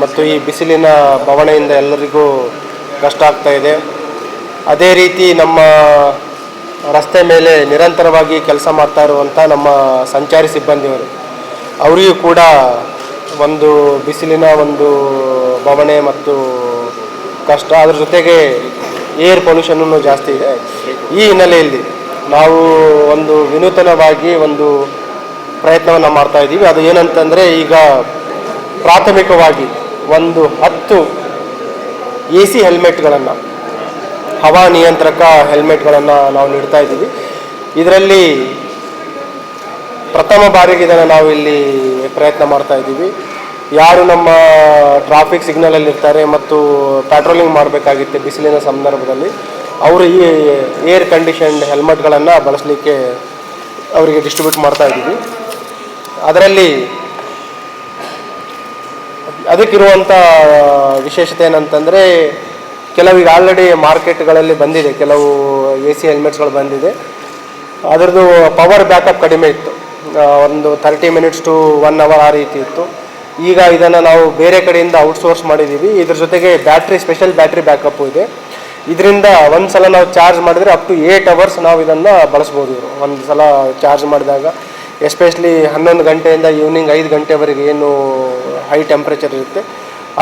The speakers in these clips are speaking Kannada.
ಮತ್ತು ಈ ಬಿಸಿಲಿನ ಬವಣೆಯಿಂದ ಎಲ್ಲರಿಗೂ ಕಷ್ಟ ಆಗ್ತಾ ಇದೆ. ಅದೇ ರೀತಿ ನಮ್ಮ ರಸ್ತೆ ಮೇಲೆ ನಿರಂತರವಾಗಿ ಕೆಲಸ ಮಾಡ್ತಾ ಇರುವಂಥ ನಮ್ಮ ಸಂಚಾರಿ ಸಿಬ್ಬಂದಿಯವರು, ಅವರಿಗೂ ಕೂಡ ಒಂದು ಬಿಸಿಲಿನ ಒಂದು ಬವಣೆ ಮತ್ತು ಕಷ್ಟ, ಅದ್ರ ಜೊತೆಗೆ ಏರ್ ಪೊಲ್ಯೂಷನ್ನು ಜಾಸ್ತಿ ಇದೆ. ಈ ಹಿನ್ನೆಲೆಯಲ್ಲಿ ನಾವು ಒಂದು ವಿನೂತನವಾಗಿ ಒಂದು ಪ್ರಯತ್ನವನ್ನು ಮಾಡ್ತಾ ಇದ್ದೀವಿ. ಅದು ಏನಂತಂದರೆ, ಈಗ ಪ್ರಾಥಮಿಕವಾಗಿ ಒಂದು 10 AC ಹೆಲ್ಮೆಟ್ಗಳನ್ನು, ಹವಾ ನಿಯಂತ್ರಕ ಹೆಲ್ಮೆಟ್ಗಳನ್ನು ನಾವು ನೀಡ್ತಾ ಇದ್ದೀವಿ. ಇದರಲ್ಲಿ ಪ್ರಥಮ ಬಾರಿಗೆ ಇದನ್ನು ನಾವು ಇಲ್ಲಿ ಪ್ರಯತ್ನ ಮಾಡ್ತಾ ಇದ್ದೀವಿ. ಯಾರು ನಮ್ಮ ಟ್ರಾಫಿಕ್ ಸಿಗ್ನಲಲ್ಲಿ ಇರ್ತಾರೆ ಮತ್ತು ಪ್ಯಾಟ್ರೋಲಿಂಗ್ ಮಾಡಬೇಕಾಗಿತ್ತೆ ಬಿಸಿಲಿನ ಸಂದರ್ಭದಲ್ಲಿ, ಅವರು ಈ ಏರ್ ಕಂಡೀಷನ್ಡ್ ಹೆಲ್ಮೆಟ್ಗಳನ್ನು ಬಳಸಲಿಕ್ಕೆ ಅವರಿಗೆ ಡಿಸ್ಟ್ರಿಬ್ಯೂಟ್ ಮಾಡ್ತಾ ಇದ್ದೀವಿ. ಅದರಲ್ಲಿ ಅದಕ್ಕಿರುವಂಥ ವಿಶೇಷತೆ ಏನಂತಂದರೆ, ಕೆಲವೀಗ ಆಲ್ರೆಡಿ ಮಾರ್ಕೆಟ್ಗಳಲ್ಲಿ ಬಂದಿದೆ, ಕೆಲವು AC ಹೆಲ್ಮೆಟ್ಸ್ಗಳು ಬಂದಿದೆ. ಅದರದ್ದು ಪವರ್ ಬ್ಯಾಕಪ್ ಕಡಿಮೆ ಇತ್ತು, ಒಂದು 30 ಮಿನಿಟ್ಸ್ ಟು 1 ಅವರ್ ಆ ರೀತಿ ಇತ್ತು. ಈಗ ಇದನ್ನು ನಾವು ಬೇರೆ ಕಡೆಯಿಂದ ಔಟ್ಸೋರ್ಸ್ ಮಾಡಿದ್ದೀವಿ. ಇದ್ರ ಜೊತೆಗೆ ಸ್ಪೆಷಲ್ ಬ್ಯಾಟ್ರಿ ಬ್ಯಾಕಪ್ಪು ಇದೆ. ಇದರಿಂದ ಒಂದು ಸಲ ನಾವು ಚಾರ್ಜ್ ಮಾಡಿದರೆ ಅಪ್ ಟು 8 ಅವರ್ಸ್ ನಾವು ಇದನ್ನು ಬಳಸ್ಬೋದು. ಒಂದು ಸಲ ಚಾರ್ಜ್ ಮಾಡಿದಾಗ, ಎಸ್ಪೆಷಲಿ 11 ಗಂಟೆಯಿಂದ ಈವ್ನಿಂಗ್ 5 ಗಂಟೆವರೆಗೆ ಏನು ಹೈ ಟೆಂಪ್ರೇಚರ್ ಇರುತ್ತೆ,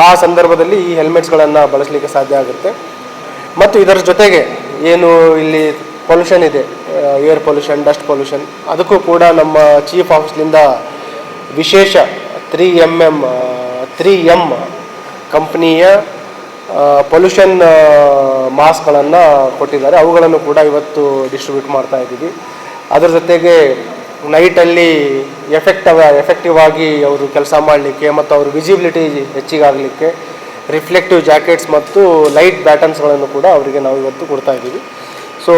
ಆ ಸಂದರ್ಭದಲ್ಲಿ ಈ ಹೆಲ್ಮೆಟ್ಸ್ಗಳನ್ನು ಬಳಸಲಿಕ್ಕೆ ಸಾಧ್ಯ ಆಗುತ್ತೆ. ಮತ್ತು ಇದರ ಜೊತೆಗೆ ಏನು ಇಲ್ಲಿ ಪೊಲ್ಯೂಷನ್ ಇದೆ, ಏರ್ ಪೊಲ್ಯೂಷನ್, ಡಸ್ಟ್ ಪೊಲ್ಯೂಷನ್, ಅದಕ್ಕೂ ಕೂಡ ನಮ್ಮ ಚೀಫ್ ಆಫೀಸ್ನಿಂದ ವಿಶೇಷ 3M ಕಂಪ್ನಿಯ ಪೊಲ್ಯೂಷನ್ ಮಾಸ್ಕ್ಗಳನ್ನು ಕೊಟ್ಟಿದ್ದಾರೆ. ಅವುಗಳನ್ನು ಕೂಡ ಇವತ್ತು ಡಿಸ್ಟ್ರಿಬ್ಯೂಟ್ ಮಾಡ್ತಾ ಇದ್ದೀವಿ. ಅದರ ಜೊತೆಗೆ ನೈಟಲ್ಲಿ ಎಫೆಕ್ಟಿವ್ ಆಗಿ ಅವರು ಕೆಲಸ ಮಾಡಲಿಕ್ಕೆ ಮತ್ತು ಅವ್ರ ವಿಸಿಬಿಲಿಟಿ ಹೆಚ್ಚಿಗಾಗಲಿಕ್ಕೆ ರಿಫ್ಲೆಕ್ಟಿವ್ ಜಾಕೆಟ್ಸ್ ಮತ್ತು ಲೈಟ್ ಬ್ಯಾಟನ್ಸ್ಗಳನ್ನು ಕೂಡ ಅವರಿಗೆ ನಾವು ಇವತ್ತು ಕೊಡ್ತಾ ಇದ್ದೀವಿ. ಸೊ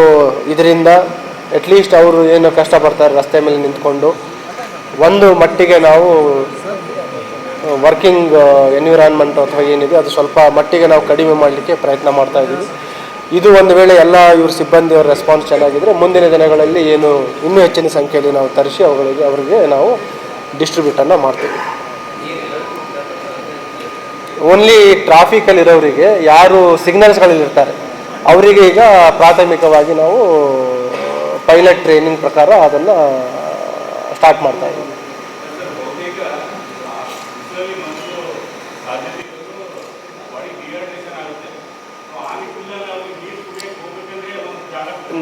ಇದರಿಂದ ಅಟ್ಲೀಸ್ಟ್ ಅವರು ಏನು ಕಷ್ಟಪಡ್ತಾರೆ ರಸ್ತೆ ಮೇಲೆ ನಿಂತ್ಕೊಂಡು, ಒಂದು ಮಟ್ಟಿಗೆ ನಾವು ವರ್ಕಿಂಗ್ ಎನ್ವಿರಾನ್ಮೆಂಟ್ ಅಥವಾ ಏನಿದೆ ಅದು ಸ್ವಲ್ಪ ಮಟ್ಟಿಗೆ ನಾವು ಕಡಿಮೆ ಮಾಡಲಿಕ್ಕೆ ಪ್ರಯತ್ನ ಮಾಡ್ತಾ ಇದ್ದೀವಿ. ಇದು ಒಂದು ವೇಳೆ ಎಲ್ಲ ಇವ್ರ ಸಿಬ್ಬಂದಿಯವರ ರೆಸ್ಪಾನ್ಸ್ ಚೆನ್ನಾಗಿದ್ದರೆ ಮುಂದಿನ ದಿನಗಳಲ್ಲಿ ಏನು ಇನ್ನೂ ಹೆಚ್ಚಿನ ಸಂಖ್ಯೆಯಲ್ಲಿ ನಾವು ತರಿಸಿ ಅವರಿಗೆ ನಾವು ಡಿಸ್ಟ್ರಿಬ್ಯೂಟನ್ನು ಮಾಡ್ತೀವಿ. ಓನ್ಲಿ ಟ್ರಾಫಿಕಲ್ಲಿರೋರಿಗೆ, ಯಾರು ಸಿಗ್ನಲ್ಸ್ಗಳಲ್ಲಿರ್ತಾರೆ ಅವರಿಗೆ ಈಗ ಪ್ರಾಥಮಿಕವಾಗಿ ನಾವು ಪೈಲಟ್ ಟ್ರೈನಿಂಗ್ ಪ್ರಕಾರ ಅದನ್ನು ಸ್ಟಾರ್ಟ್ ಮಾಡ್ತಾ ಇದ್ದೀವಿ.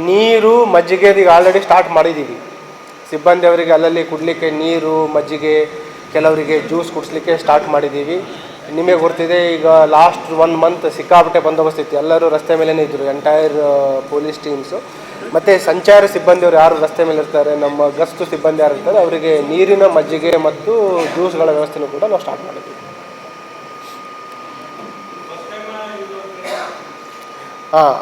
ನೀರು, ಮಜ್ಜಿಗೆ ಈಗ ಆಲ್ರೆಡಿ ಸ್ಟಾರ್ಟ್ ಮಾಡಿದ್ದೀವಿ. ಸಿಬ್ಬಂದಿಯವರಿಗೆ ಅಲ್ಲಲ್ಲಿ ಕುಡಲಿಕ್ಕೆ ನೀರು, ಮಜ್ಜಿಗೆ, ಕೆಲವರಿಗೆ ಜ್ಯೂಸ್ ಕುಡಿಸ್ಲಿಕ್ಕೆ ಸ್ಟಾರ್ಟ್ ಮಾಡಿದ್ದೀವಿ. ನಿಮಗೆ ಗೊತ್ತಿದೆ, ಈಗ ಲಾಸ್ಟ್ 1 ಮಂತ್ ಸಿಕ್ಕಾಪಟ್ಟೆ ಬಂದೋಬಸ್ತಿತ್ತು. ಎಲ್ಲರೂ ರಸ್ತೆ ಮೇಲೇ ಇದ್ದರು, ಎಂಟೈರ್ ಪೊಲೀಸ್ ಟೀಮ್ಸು. ಮತ್ತು ಸಂಚಾರಿ ಸಿಬ್ಬಂದಿಯವರು ಯಾರು ರಸ್ತೆ ಮೇಲೆ ಇರ್ತಾರೆ, ನಮ್ಮ ಗಸ್ತು ಸಿಬ್ಬಂದಿ ಯಾರು ಇರ್ತಾರೆ, ಅವರಿಗೆ ನೀರಿನ, ಮಜ್ಜಿಗೆ ಮತ್ತು ಜ್ಯೂಸ್ಗಳ ವ್ಯವಸ್ಥೆನೂ ಕೂಡ ನಾವು ಸ್ಟಾರ್ಟ್ ಮಾಡಿದ್ದೀವಿ. ಹಾಂ,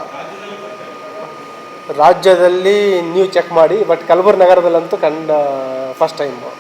ರಾಜ್ಯದಲ್ಲಿ ನೀವು ಚೆಕ್ ಮಾಡಿ, ಬಟ್ ಕಲಬುರಗಿ ನಗರದಲ್ಲಂತೂ ಫಸ್ಟ್ ಟೈಮು.